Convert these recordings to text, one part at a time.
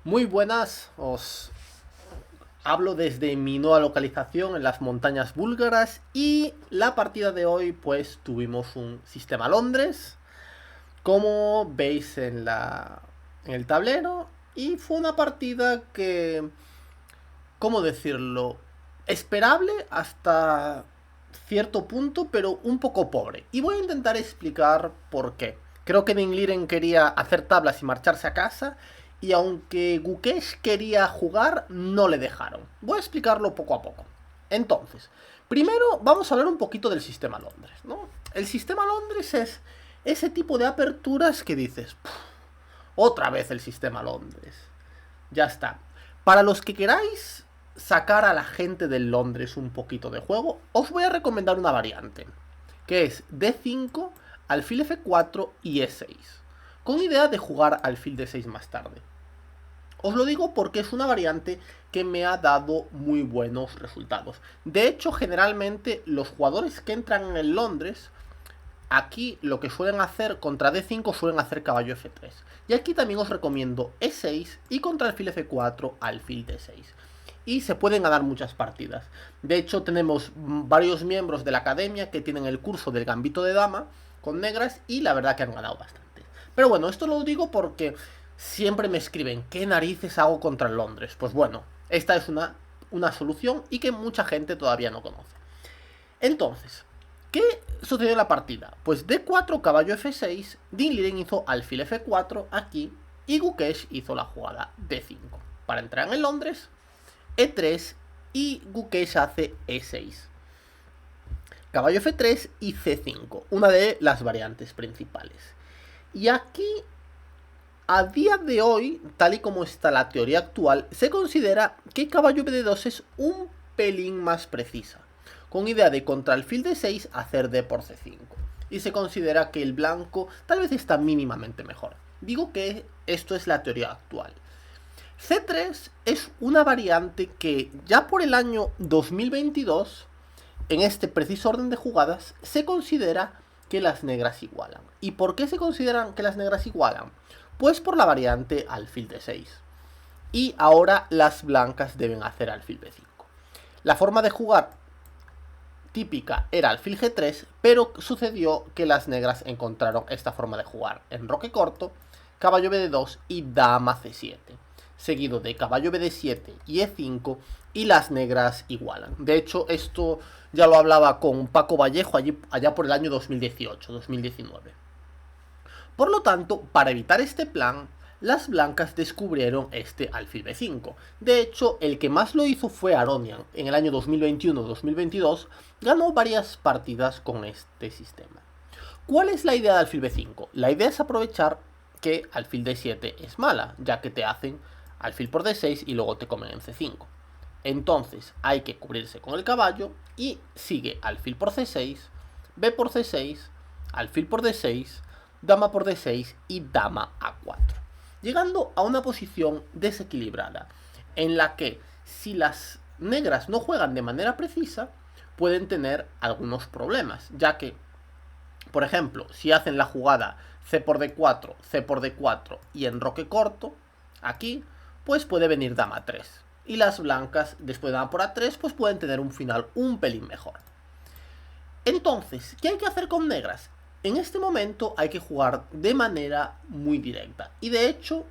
Muy buenas, os hablo desde mi nueva localización en las montañas búlgaras y la partida de hoy pues tuvimos un sistema Londres, como veis en el tablero, y fue una partida que, ¿cómo decirlo? Esperable hasta cierto punto, pero un poco pobre. Y voy a intentar explicar por qué. Creo que Dingliren quería hacer tablas y marcharse a casa, y aunque Gukesh quería jugar, no le dejaron. Voy a explicarlo poco a poco. Entonces, primero vamos a hablar un poquito del sistema Londres, ¿no? El sistema Londres es ese tipo de aperturas que dices, otra vez el sistema Londres. Ya está. Para los que queráis sacar a la gente del Londres un poquito de juego, os voy a recomendar una variante, que es D5, alfil F4 y E6, con idea de jugar alfil D6 más tarde. Os lo digo porque es una variante que me ha dado muy buenos resultados. De hecho, generalmente los jugadores que entran en el Londres, aquí lo que suelen hacer contra D5 suelen hacer caballo F3. Y aquí también os recomiendo E6 y contra alfil F4 alfil D6. Y se pueden ganar muchas partidas. De hecho, tenemos varios miembros de la academia que tienen el curso del gambito de dama con negras y la verdad que han ganado bastante. Pero bueno, esto lo digo porque siempre me escriben, ¿qué narices hago contra el Londres? Pues bueno, esta es una solución y que mucha gente todavía no conoce. Entonces, ¿qué sucedió en la partida? Pues D4, caballo F6, Dingliren hizo alfil F4 aquí y Gukesh hizo la jugada D5. Para entrar en el Londres, E3 y Gukesh hace E6. Caballo F3 y C5, una de las variantes principales. Y aquí, a día de hoy, tal y como está la teoría actual, se considera que caballo BD2 es un pelín más precisa, con idea de contra alfil D6 hacer D por C5. Y se considera que el blanco tal vez está mínimamente mejor. Digo que esto es la teoría actual. C3 es una variante que ya por el año 2022, en este preciso orden de jugadas, se considera que las negras igualan. ¿Y por qué se consideran que las negras igualan? Pues por la variante alfil D6. Y ahora las blancas deben hacer alfil B5. La forma de jugar típica era alfil G3, pero sucedió que las negras encontraron esta forma de jugar en roque corto, caballo BD2 y dama C7, seguido de caballo BD7 y E5, y las negras igualan. De hecho, esto ya lo hablaba con Paco Vallejo allá por el año 2018-2019. Por lo tanto, para evitar este plan, las blancas descubrieron este alfil B5. De hecho, el que más lo hizo fue Aronian. En el año 2021-2022 ganó varias partidas con este sistema. ¿Cuál es la idea de alfil B5? La idea es aprovechar que alfil D7 es mala, ya que te hacen alfil por D6 y luego te comen en C5. Entonces hay que cubrirse con el caballo y sigue alfil por C6, B por C6, alfil por D6, dama por D6 y dama A4. Llegando a una posición desequilibrada, en la que si las negras no juegan de manera precisa, pueden tener algunos problemas, ya que, por ejemplo, si hacen la jugada C por D4, C por D4 y en roque corto, aquí, pues puede venir dama 3. Y las blancas, después de dama por A3, pues pueden tener un final un pelín mejor. Entonces, ¿qué hay que hacer con negras? En este momento hay que jugar de manera muy directa. Y de hecho,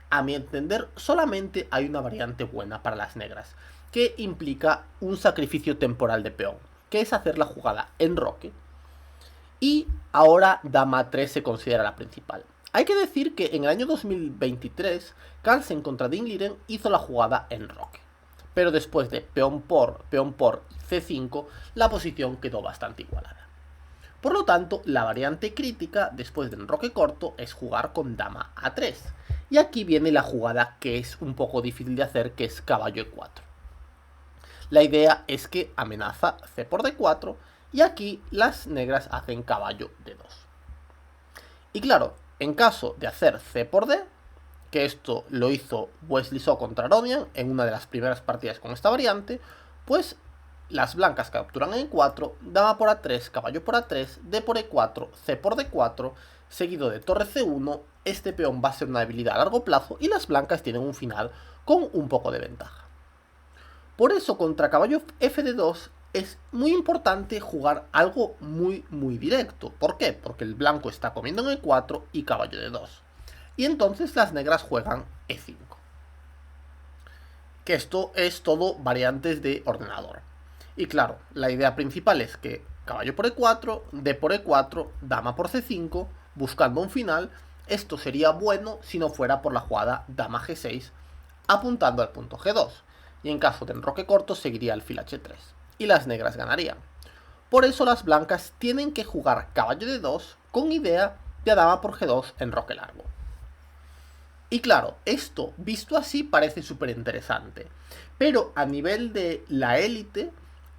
a mi entender, solamente hay una variante buena para las negras, que implica un sacrificio temporal de peón, que es hacer la jugada en roque. Y ahora dama 3 se considera la principal. Hay que decir que en el año 2023, Carlsen contra Dingliren hizo la jugada en roque. Pero después de peón por C5, la posición quedó bastante igualada. Por lo tanto, la variante crítica después del enroque corto es jugar con dama A3. Y aquí viene la jugada que es un poco difícil de hacer, que es caballo E4. La idea es que amenaza C por D4 y aquí las negras hacen caballo D2. Y claro, en caso de hacer C por D, que esto lo hizo Wesley So contra Aronian en una de las primeras partidas con esta variante, pues las blancas capturan en E4, dama por A3, caballo por A3, D por E4, C por D4, seguido de torre C1. Este peón va a ser una debilidad a largo plazo y las blancas tienen un final con un poco de ventaja. Por eso contra caballo Fd2 es muy importante jugar algo muy directo. ¿Por qué? Porque el blanco está comiendo en E4 y caballo D2. Y entonces las negras juegan E5. Que esto es todo variantes de ordenador. Y claro, la idea principal es que caballo por E4, D por E4, dama por C5, buscando un final. Esto sería bueno si no fuera por la jugada dama G6, apuntando al punto G2. Y en caso de enroque corto seguiría alfil H3. Y las negras ganarían. Por eso las blancas tienen que jugar caballo D2 con idea de dama por G2 enroque largo. Y claro, esto visto así parece súper interesante, pero a nivel de la élite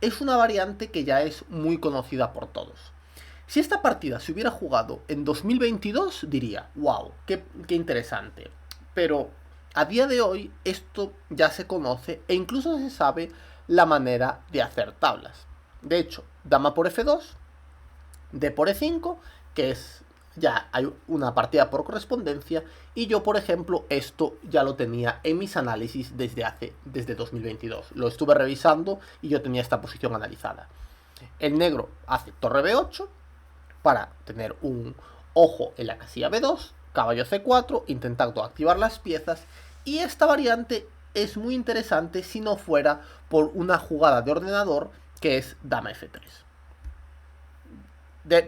es una variante que ya es muy conocida por todos. Si esta partida se hubiera jugado en 2022 diría, wow, qué interesante, pero a día de hoy esto ya se conoce e incluso se sabe la manera de hacer tablas. De hecho, dama por F2, D por E5, que es ya hay una partida por correspondencia, y yo por ejemplo esto ya lo tenía en mis análisis desde 2022. Lo estuve revisando y yo tenía esta posición analizada. El negro hace torre B8 para tener un ojo en la casilla B2, caballo C4, intentando activar las piezas, y esta variante es muy interesante si no fuera por una jugada de ordenador que es dama F3.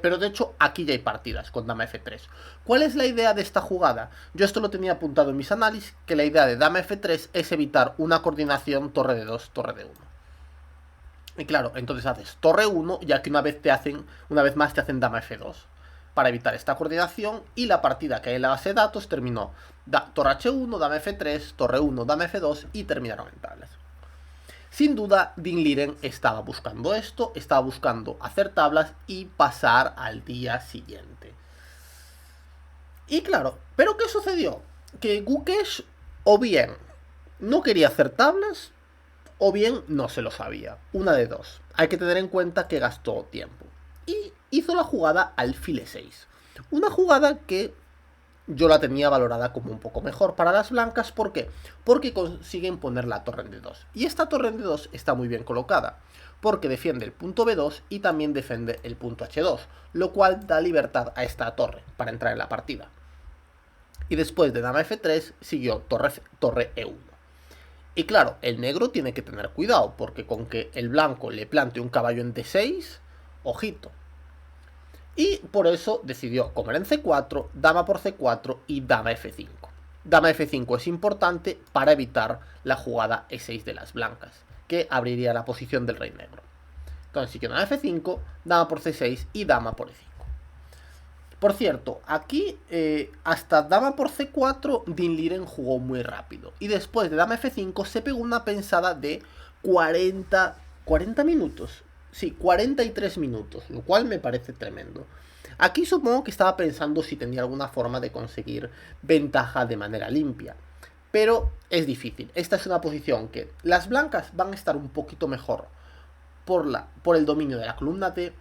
Pero de hecho aquí ya hay partidas con dama F3. ¿Cuál es la idea de esta jugada? Yo esto lo tenía apuntado en mis análisis, que la idea de dama F3 es evitar una coordinación torre de 2, torre de 1. Y claro, entonces haces torre 1, ya que una vez más te hacen dama F2, para evitar esta coordinación, y la partida que hay en la base de datos terminó torre H1, dama F3, torre 1, dama F2 y terminaron en tablas. Sin duda, Dean Liren estaba buscando esto, estaba buscando hacer tablas y pasar al día siguiente. Y claro, ¿pero qué sucedió? Que Gukesh o bien no quería hacer tablas, o bien no se lo sabía. Una de dos. Hay que tener en cuenta que gastó tiempo. Y hizo la jugada alfil E6. Una jugada que yo la tenía valorada como un poco mejor para las blancas. ¿Por qué? Porque consiguen poner la torre en D2. Y esta torre en D2 está muy bien colocada, porque defiende el punto B2 y también defiende el punto H2, lo cual da libertad a esta torre para entrar en la partida. Y después de dama F3 siguió torre E1. Y claro, el negro tiene que tener cuidado, porque con que el blanco le plante un caballo en D6, ojito. Y por eso decidió comer en C4, dama por C4 y dama F5. Dama F5 es importante para evitar la jugada E6 de las blancas, que abriría la posición del rey negro. Entonces siguió dama F5, dama por C6 y dama por E5. Por cierto, aquí hasta dama por C4 Dean Liren jugó muy rápido. Y después de dama F5 se pegó una pensada de 40 minutos. Sí, 43 minutos, lo cual me parece tremendo. Aquí supongo que estaba pensando si tenía alguna forma de conseguir ventaja de manera limpia. Pero es difícil. Esta es una posición que las blancas van a estar un poquito mejor por el dominio de la columna D,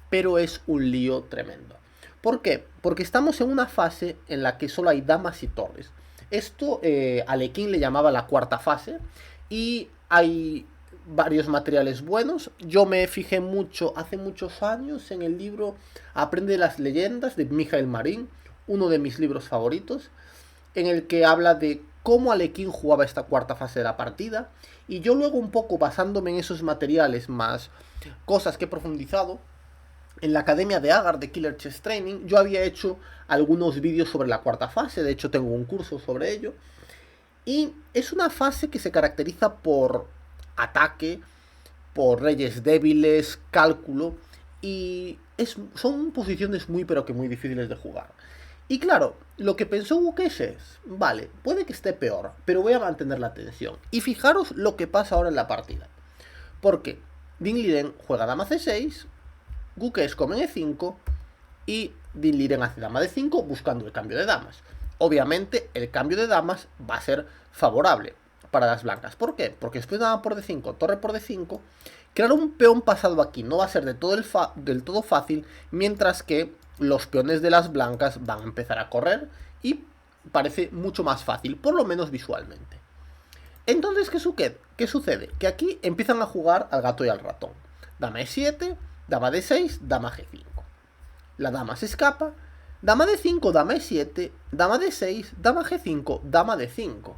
pero es un lío tremendo. ¿Por qué? Porque estamos en una fase en la que solo hay damas y torres. Esto Alekhine le llamaba la cuarta fase, y hay varios materiales buenos. Yo me fijé mucho hace muchos años en el libro Aprende las leyendas de Mijael Marín, uno de mis libros favoritos, en el que habla de cómo Alekhine jugaba esta cuarta fase de la partida, y yo luego un poco basándome en esos materiales más cosas que he profundizado en la academia de Agar de Killer Chess Training, yo había hecho algunos vídeos sobre la cuarta fase. De hecho tengo un curso sobre ello, y es una fase que se caracteriza por ataque, por reyes débiles, cálculo, y son posiciones muy pero que muy difíciles de jugar. Y claro, lo que pensó Gukesh es, vale, puede que esté peor, pero voy a mantener la tensión. Y fijaros lo que pasa ahora en la partida. Porque Dean Liren juega dama C6, Gukesh come en E5 y Dean Liren hace dama D5 buscando el cambio de damas. Obviamente el cambio de damas va a ser favorable para las blancas. ¿Por qué? Porque después de dama por D5, torre por D5, crear un peón pasado aquí no va a ser del todo fácil, mientras que los peones de las blancas van a empezar a correr y parece mucho más fácil, por lo menos visualmente. Entonces, ¿qué sucede? Que aquí empiezan a jugar al gato y al ratón. Dama E7, dama D6, dama G5. La dama se escapa, dama D5, dama E7, dama D6, dama G5, dama D5.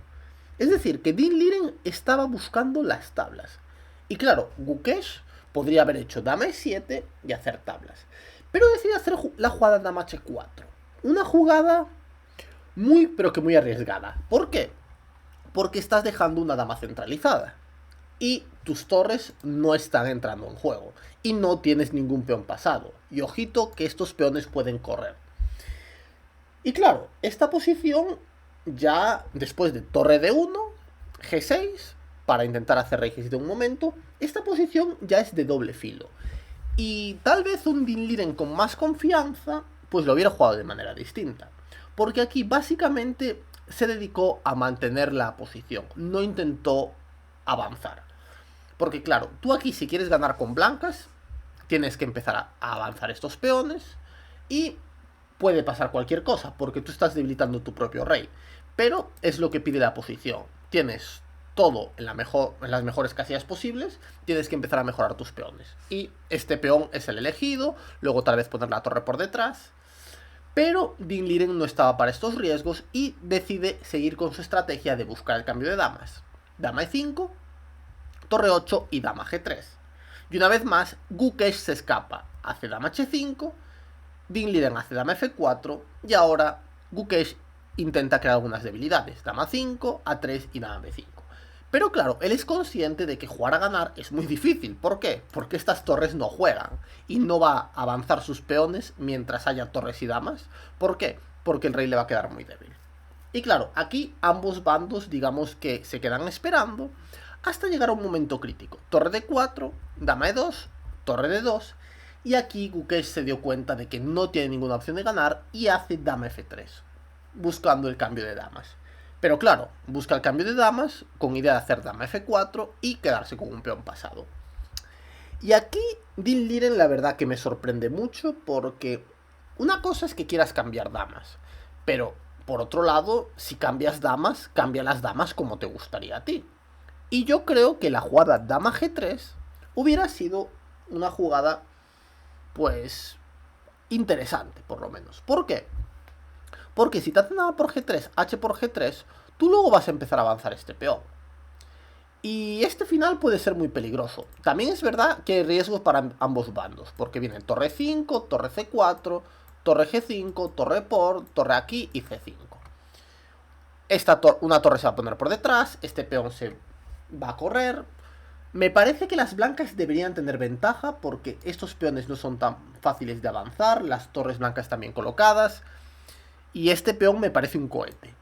Es decir, que Dean Liren estaba buscando las tablas. Y claro, Gukesh podría haber hecho dama E7 y hacer tablas. Pero decide hacer la jugada dama H4. Una jugada muy, pero que muy arriesgada. ¿Por qué? Porque estás dejando una dama centralizada. Y tus torres no están entrando en juego. Y no tienes ningún peón pasado. Y ojito que estos peones pueden correr. Y claro, esta posición ya después de torre D1, G6, para intentar hacer rey G7 un momento, esta posición ya es de doble filo. Y tal vez un Dean Liren con más confianza, pues lo hubiera jugado de manera distinta. Porque aquí básicamente se dedicó a mantener la posición, no intentó avanzar. Porque claro, tú aquí si quieres ganar con blancas, tienes que empezar a avanzar estos peones y puede pasar cualquier cosa, porque tú estás debilitando tu propio rey. Pero es lo que pide la posición. Tienes todo en las mejores casillas posibles, tienes que empezar a mejorar tus peones. Y este peón es el elegido, luego tal vez poner la torre por detrás. Pero Dean Liren no estaba para estos riesgos y decide seguir con su estrategia de buscar el cambio de damas. Dama E5, torre 8 y dama G3. Y una vez más, Gukesh se escapa, hace dama H5, Dean Liren hace dama F4 y ahora Gukesh intenta crear algunas debilidades, dama 5, A3 y dama B5. Pero claro, él es consciente de que jugar a ganar es muy difícil. ¿Por qué? Porque estas torres no juegan y no va a avanzar sus peones mientras haya torres y damas. ¿Por qué? Porque el rey le va a quedar muy débil. Y claro, aquí ambos bandos digamos que se quedan esperando hasta llegar a un momento crítico. Torre D4, dama E2, torre D2 y aquí Gukesh se dio cuenta de que no tiene ninguna opción de ganar y hace dama F3, buscando el cambio de damas. Pero claro, busca el cambio de damas con idea de hacer dama F4 y quedarse con un peón pasado. Y aquí Dean Liren la verdad que me sorprende mucho porque una cosa es que quieras cambiar damas, pero por otro lado, si cambias damas, cambia las damas como te gustaría a ti. Y yo creo que la jugada dama G3 hubiera sido una jugada, pues, interesante por lo menos. ¿Por qué? Porque si te hacen dama por G3, H por G3, tú luego vas a empezar a avanzar este peón. Y este final puede ser muy peligroso. También es verdad que hay riesgos para ambos bandos, porque viene torre 5, torre C4, torre G5, torre por, torre aquí y C5. Una torre se va a poner por detrás, este peón se va a correr. Me parece que las blancas deberían tener ventaja porque estos peones no son tan fáciles de avanzar, las torres blancas están bien colocadas y este peón me parece un cohete.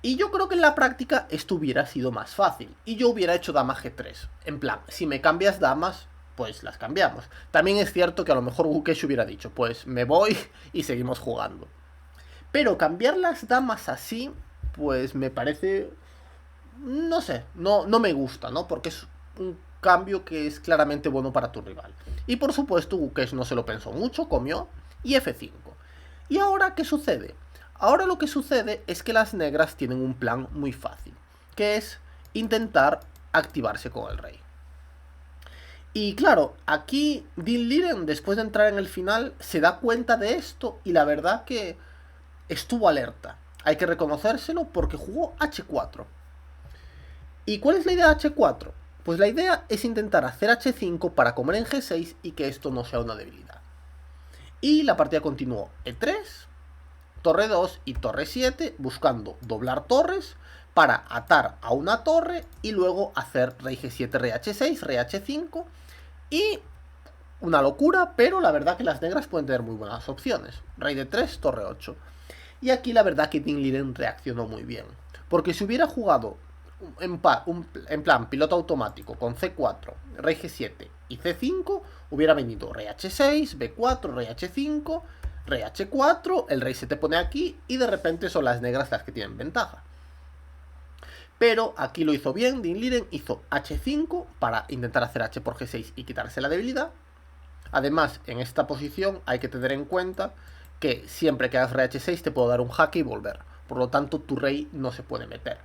Y yo creo que en la práctica esto hubiera sido más fácil. Y yo hubiera hecho dama G3. En plan, si me cambias damas, pues las cambiamos. También es cierto que a lo mejor Gukesh hubiera dicho, pues me voy y seguimos jugando. Pero cambiar las damas así, pues me parece... No sé, no me gusta, ¿no? Porque es un cambio que es claramente bueno para tu rival. Y por supuesto, Gukesh no se lo pensó mucho, comió y F5. ¿Y ahora qué sucede? Ahora lo que sucede es que las negras tienen un plan muy fácil, que es intentar activarse con el rey. Y claro, aquí Dean Liren, después de entrar en el final, se da cuenta de esto y la verdad que estuvo alerta. Hay que reconocérselo porque jugó H4. ¿Y cuál es la idea de H4? Pues la idea es intentar hacer H5 para comer en G6 y que esto no sea una debilidad. Y la partida continuó E3, torre 2 y torre 7, buscando doblar torres para atar a una torre y luego hacer rey G7, rey H6, rey H5 y una locura, pero la verdad que las negras pueden tener muy buenas opciones. Rey D3, torre 8. Y aquí la verdad que Dean Liren reaccionó muy bien, porque si hubiera jugado en plan piloto automático con C4, rey G7 y C5, hubiera venido rey H6, B4, rey H5, rey H4, el rey se te pone aquí y de repente son las negras las que tienen ventaja. Pero aquí lo hizo bien, Dean Liren hizo H5 para intentar hacer H por G6 y quitarse la debilidad. Además, en esta posición hay que tener en cuenta que siempre que hagas rey h6 te puedo dar un jaque y volver. Por lo tanto, tu rey no se puede meter.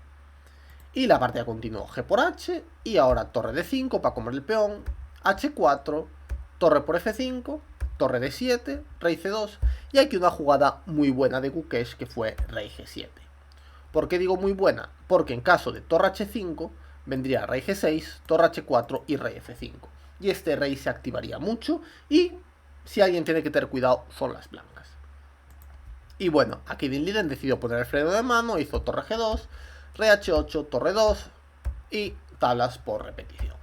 Y la partida continuó g por h, y ahora torre d5 para comer el peón, h4, torre por f5, torre d7, rey c2, y aquí una jugada muy buena de Gukesh que fue rey g7. ¿Por qué digo muy buena? Porque en caso de torre h5 vendría rey g6, torre h4 y rey f5. Y este rey se activaría mucho, y si alguien tiene que tener cuidado son las blancas. Y bueno, aquí Dean Liren decidió poner el freno de mano, hizo torre g2, rey h8, torre 2 y tablas por repetición.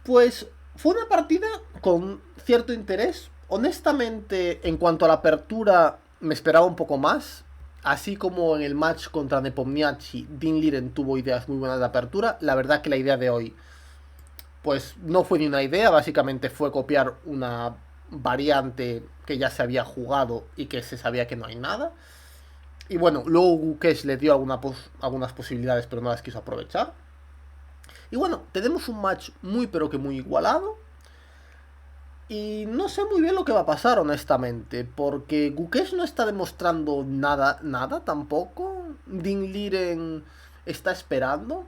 Pues fue una partida con cierto interés. Honestamente, en cuanto a la apertura, me esperaba un poco más. Así como en el match contra Nepomniachtchi, Dean Liren tuvo ideas muy buenas de apertura. La verdad que la idea de hoy, pues no fue ni una idea, básicamente fue copiar una variante que ya se había jugado y que se sabía que no hay nada. Y bueno, luego Gukesh le dio algunas posibilidades, pero no las quiso aprovechar. Y bueno, tenemos un match muy pero que muy igualado. Y no sé muy bien lo que va a pasar, honestamente, porque Gukesh no está demostrando nada tampoco. Dean Liren está esperando.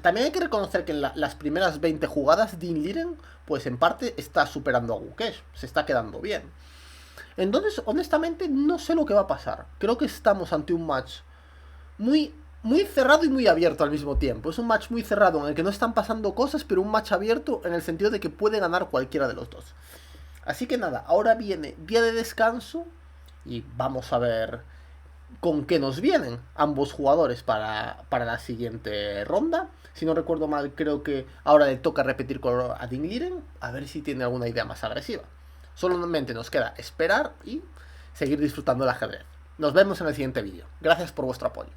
También hay que reconocer que en las primeras 20 jugadas Dean Liren, pues en parte está superando a Gukesh, se está quedando bien. Entonces, honestamente, no sé lo que va a pasar. Creo que estamos ante un match muy cerrado y muy abierto al mismo tiempo. Es un match muy cerrado en el que no están pasando cosas, pero un match abierto en el sentido de que puede ganar cualquiera de los dos. Así que nada, ahora viene día de descanso y vamos a ver con qué nos vienen ambos jugadores para la siguiente ronda. Si no recuerdo mal, creo que ahora le toca repetir con a Dean Liren, a ver si tiene alguna idea más agresiva. Solamente nos queda esperar y seguir disfrutando del ajedrez. Nos vemos en el siguiente vídeo. Gracias por vuestro apoyo.